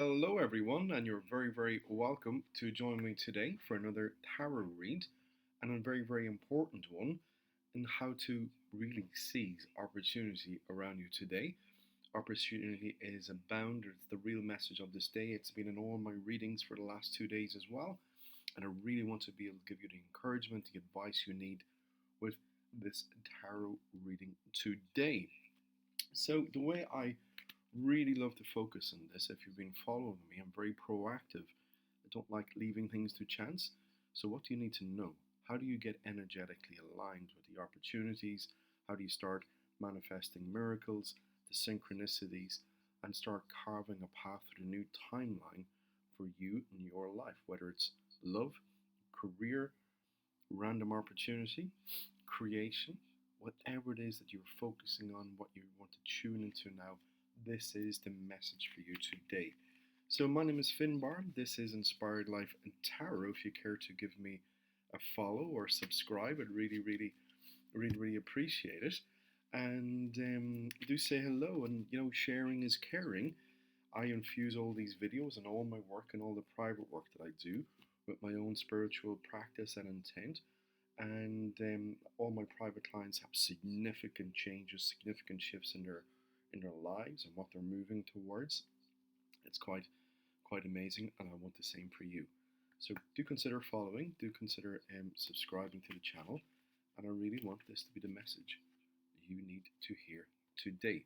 Hello, everyone, and you're very, very welcome to join me today for another tarot read and a very, very important one in how to really seize opportunity around you today. Opportunity is abound, it's the real message of this day. It's been in all my readings for the last 2 days as well, and I really want to be able to give you the encouragement, the advice you need with this tarot reading today. So, the way I really love to focus on this. If you've been following me, I'm very proactive. I don't like leaving things to chance. So, what do you need to know? How do you get energetically aligned with the opportunities? How do you start manifesting miracles, the synchronicities, and start carving a path to the new timeline for you in your life? Whether it's love, career, random opportunity, creation, whatever it is that you're focusing on, what you want to tune into now, this is the message for you today. So, my name is Finbar. This is Inspired Life and Tarot. If you care to give me a follow or subscribe, I'd really appreciate it. And do say hello. And sharing is caring. I infuse all these videos and all my work and all the private work that I do with my own spiritual practice and intent. And all my private clients have significant changes, significant shifts in their lives and what they're moving towards. It's quite amazing, and I want the same for you. So do consider following, do consider subscribing to the channel, and I really want this to be the message you need to hear today.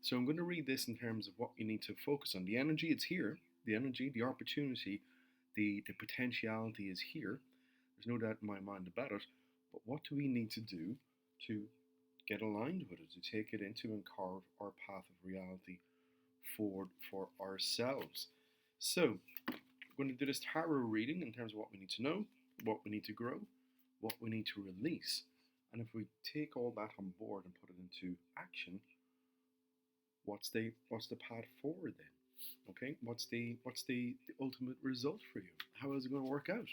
So I'm going to read this in terms of what you need to focus on. The energy, it's here. The energy, the opportunity, the potentiality is here. There's no doubt in my mind about it. But what do we need to do to get aligned with it, to take it into and carve our path of reality forward for ourselves? So, we're going to do this tarot reading in terms of what we need to know, what we need to grow, what we need to release. And if we take all that on board and put it into action, what's the path forward then? Okay, what's the ultimate result for you? How is it going to work out?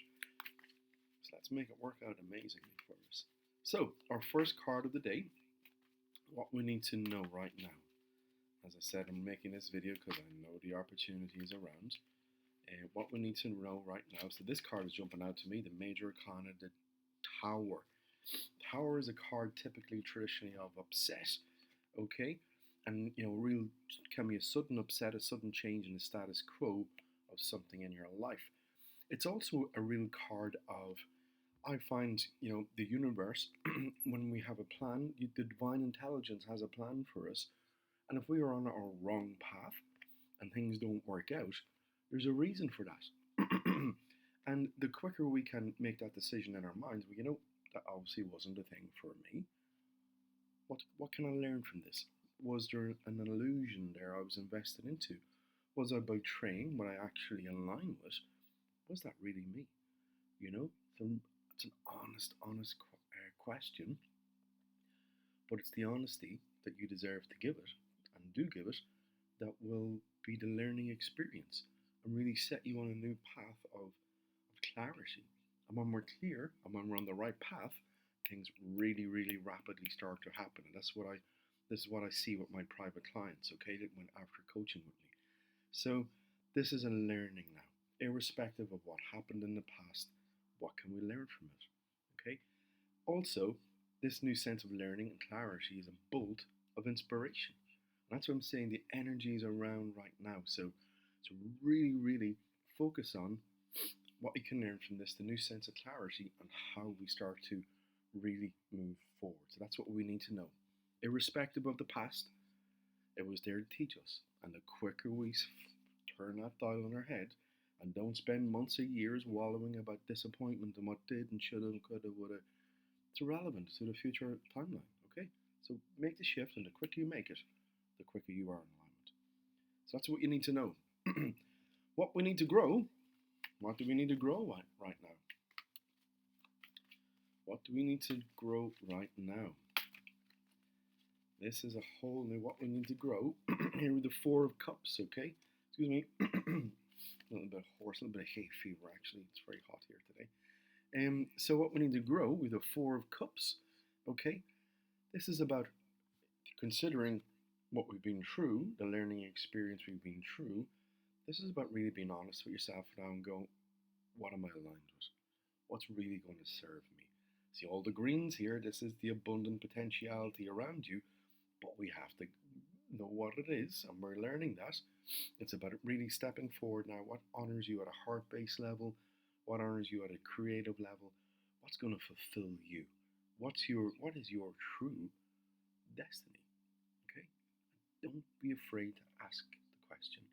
So let's make it work out amazingly for us. So our first card of the day, what we need to know right now. As I said, I'm making this video because I know the opportunity is around. What we need to know right now. So this card is jumping out to me, the Major Arcana, the Tower. Tower is a card typically traditionally of upset, okay? And real can be a sudden upset, a sudden change in the status quo of something in your life. It's also a real card of, I find, the universe, when we have a plan, the divine intelligence has a plan for us. And if we are on our wrong path and things don't work out, there's a reason for that. And the quicker we can make that decision in our minds, that obviously wasn't a thing for me. What can I learn from this? Was there an illusion there I was invested into? Was I betraying what I actually align with? Was that really me? So it's an honest question, but it's the honesty that you deserve to give it and do give it that will be the learning experience and really set you on a new path of clarity. And when we're clear and when we're on the right path, things really, really rapidly start to happen. And this is what I see with my private clients, okay, that went after coaching with me. So this is a learning now. Irrespective of what happened in the past, what can we learn from it? Okay? Also, this new sense of learning and clarity is a bolt of inspiration. And that's what I'm saying, the energy is around right now. So really, really focus on what you can learn from this, the new sense of clarity, and how we start to really move forward. So that's what we need to know. Irrespective of the past, it was there to teach us. And the quicker we turn that dial on our head and don't spend months or years wallowing about disappointment and what did and should have, could have, would have, it's irrelevant to the future timeline, okay? So make the shift, and the quicker you make it, the quicker you are in alignment. So that's what you need to know. What we need to grow, what do we need to grow right now? What do we need to grow right now? This is a whole new what we need to grow. Here with the Four of Cups, okay? Excuse me. A little bit hoarse, a little bit of hay fever actually. It's very hot here today. So what we need to grow with the Four of Cups, okay? This is about considering what we've been through, the learning experience we've been through, This is about really being honest with yourself now and go, what am I aligned with? What's really going to serve me? See all the greens here, this is the abundant potentiality around you, but we have to know what it is, and we're learning that. It's about really stepping forward now. What honors you at a heart-based level? What honors you at a creative level? What's going to fulfill you? What is your true destiny? Okay? Don't be afraid to ask the question.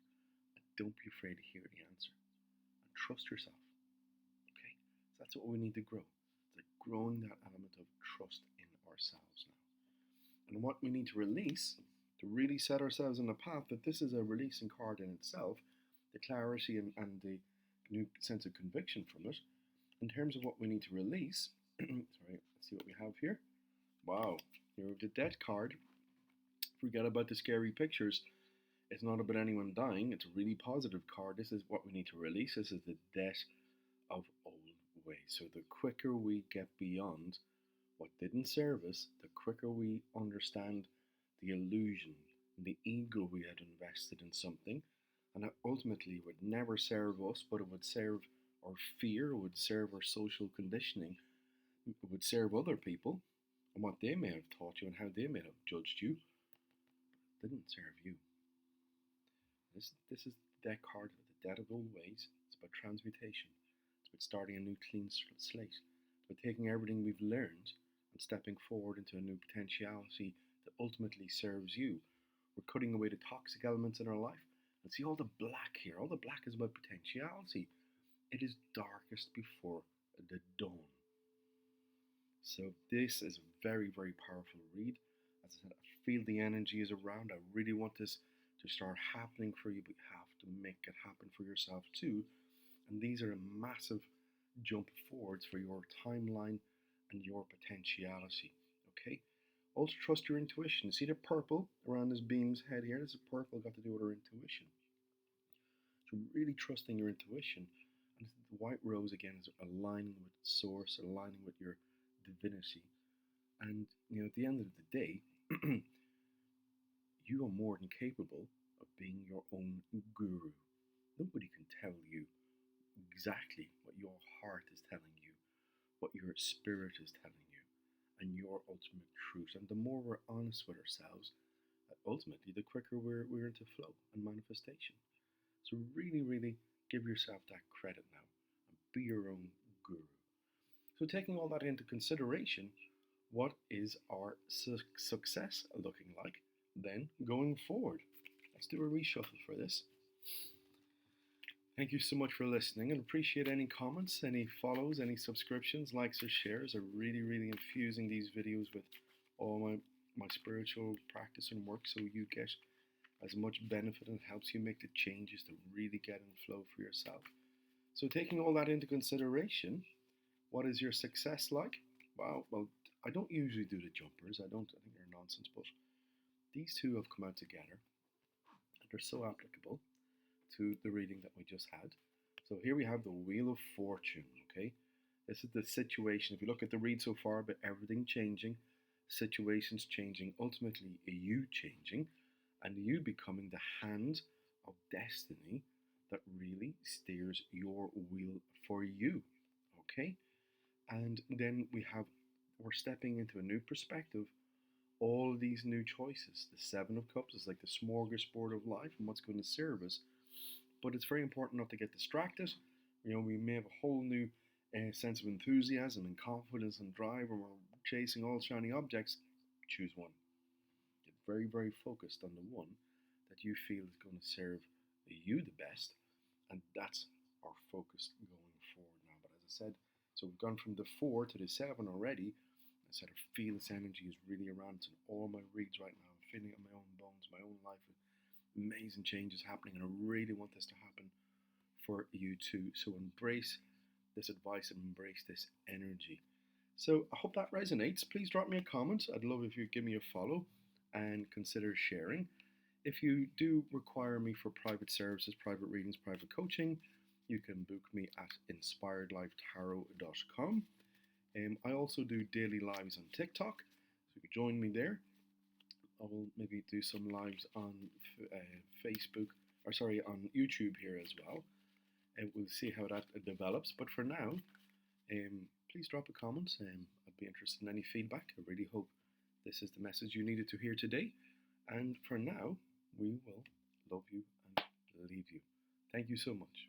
Don't be afraid to hear the answer. And trust yourself. Okay? So that's what we need to grow. It's like growing that element of trust in ourselves now. And what we need to release to really set ourselves on the path that this is a releasing card in itself, the clarity and the new sense of conviction from it. In terms of what we need to release, sorry, let's see what we have here. Wow, here with the death card. Forget about the scary pictures. It's not about anyone dying. It's a really positive card. This is what we need to release. This is the death of old ways. So the quicker we get beyond what didn't serve us, the quicker we understand the illusion and the ego we had invested in something, and that ultimately would never serve us, but it would serve our fear, it would serve our social conditioning, it would serve other people, and what they may have taught you and how they may have judged you, didn't serve you. This is the deck card of the death of old ways. It's about transmutation. It's about starting a new clean slate. It's about taking everything we've learned and stepping forward into a new potentiality that ultimately serves you. We're cutting away the toxic elements in our life. And see all the black here. All the black is about potentiality. It is darkest before the dawn. So this is a very, very powerful read. As I said, I feel the energy is around. I really want this to start happening for you, but you have to make it happen for yourself too. And these are a massive jump forwards for your timeline and your potentiality. Okay? Also trust your intuition. See the purple around this beam's head here? This is purple got to do with our intuition. So really trusting your intuition. And the white rose again is aligning with source, aligning with your divinity. And at the end of the day, you are more than capable of being your own guru. Nobody can tell you exactly what your heart is telling you, what your spirit is telling you, and your ultimate truth. And the more we're honest with ourselves, ultimately, the quicker we're into flow and manifestation. So really, really give yourself that credit now and be your own guru. So taking all that into consideration, what is our success looking like then going forward? Let's do a reshuffle for this. Thank you so much for listening, and appreciate any comments, any follows, any subscriptions, likes or shares. Are really, really infusing these videos with all my spiritual practice and work, so you get as much benefit and helps you make the changes to really get in flow for yourself. So taking all that into consideration, what is your success like? Wow, well, I don't usually do the jumpers. I think they're nonsense, but these two have come out together. And they're so applicable to the reading that we just had. So here we have the Wheel of Fortune, okay? This is the situation. If you look at the read so far, about everything changing, situations changing, ultimately you changing, and you becoming the hand of destiny that really steers your wheel for you, okay? And then we're stepping into a new perspective. All of these new choices. The Seven of Cups is like the smorgasbord of life and what's going to serve us. But it's very important not to get distracted. We may have a whole new sense of enthusiasm and confidence and drive, and we're chasing all shiny objects. Choose one. Get very, very focused on the one that you feel is going to serve you the best, and that's our focus going forward now. But as I said, so we've gone from the 4 to the 7 already. I said I feel this energy is really around. It's in all my reads right now. I'm feeling it in my own bones, my own life. Amazing changes happening, and I really want this to happen for you too. So embrace this advice and embrace this energy. So I hope that resonates. Please drop me a comment. I'd love if you give me a follow and consider sharing. If you do require me for private services, private readings, private coaching, you can book me at inspiredlifetarot.com. I also do daily lives on TikTok, so you can join me there. I will maybe do some lives on Facebook or sorry, on YouTube here as well. And we'll see how that develops. But for now, please drop a comment. I'd be interested in any feedback. I really hope this is the message you needed to hear today. And for now, we will love you and leave you. Thank you so much.